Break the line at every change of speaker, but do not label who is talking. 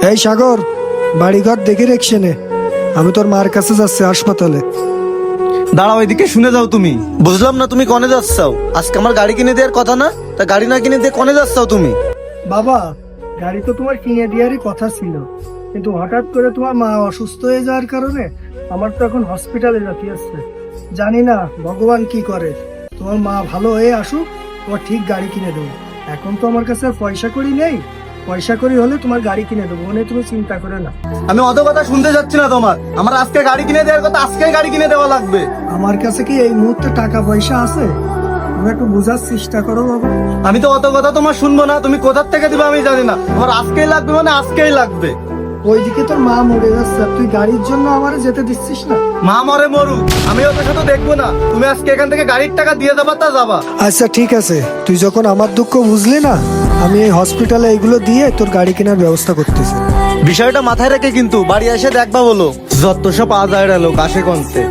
এই সাগর, বাড়িঘর দেখে রেখছে নে, আমি তোর মার কাছে যাচ্ছি হাসপাতালে।
দাঁড়াও, এদিকে শুনে যাও তুমি। বুঝলাম না তুমি কনে যাচ্ছাও? আজকে আমার গাড়ি কিনে দেওয়ার কথা না? তা গাড়ি না কিনে দিয়ে কনে যাচ্ছাও তুমি?
বাবা, গাড়ি তো তোমার কিনে দেওয়ারই কথা ছিল, কিন্তু হঠাৎ করে তোমার মা অসুস্থ হয়ে যাওয়ার কারণে আমার তো এখন হসপিটালে যেতে আসছে। জানি না ভগবান কি করে, তোমার মা ভালো হয়ে আসুক, তোমার ঠিক গাড়ি কিনে দেবো। এখন তো আমার কাছে আর পয়সা করি নেই, পয়সা করি হলে তোমার গাড়ি কিনে দেবো, মানে তুমি চিন্তা করে না।
আমি অত কথা শুনতে যাচ্ছি না তোমার। আমার আজকে গাড়ি কিনে দেওয়ার কথা, আজকেই গাড়ি কিনে দেওয়া লাগবে।
আমার কাছে কি এই মুহূর্তে টাকা পয়সা আছে? তুমি একটু বোঝার চেষ্টা করো বাবা।
আমি তো অত কথা তোমার শুনবো না, তুমি কোথার থেকে দিবে আমি জানি না। আমার আজকেই লাগবে মানে আজকেই লাগবে।
ওইদিকে তোর মা মরে যাচ্ছে, আর তুই গাড়ির জন্য আমারে যেতে দিচ্ছিস না।
মা মরে মরুক, আমি ওদের সাথে দেখবো না। তুমি আজকে এখান থেকে গাড়ির টাকা দিয়ে যাবা, তা যাবা।
আচ্ছা ঠিক আছে, তুই যখন আমার দুঃখ বুঝলি না, আমি এই হসপিটালে এগুলো দিয়ে তোর গাড়ি কেনার ব্যবস্থা করতেছি।
বিষয়টা মাথায় রেখে কিন্তু বাড়ি এসে দেখবা বলো, যত সব আজায় লোক আসে কনতে।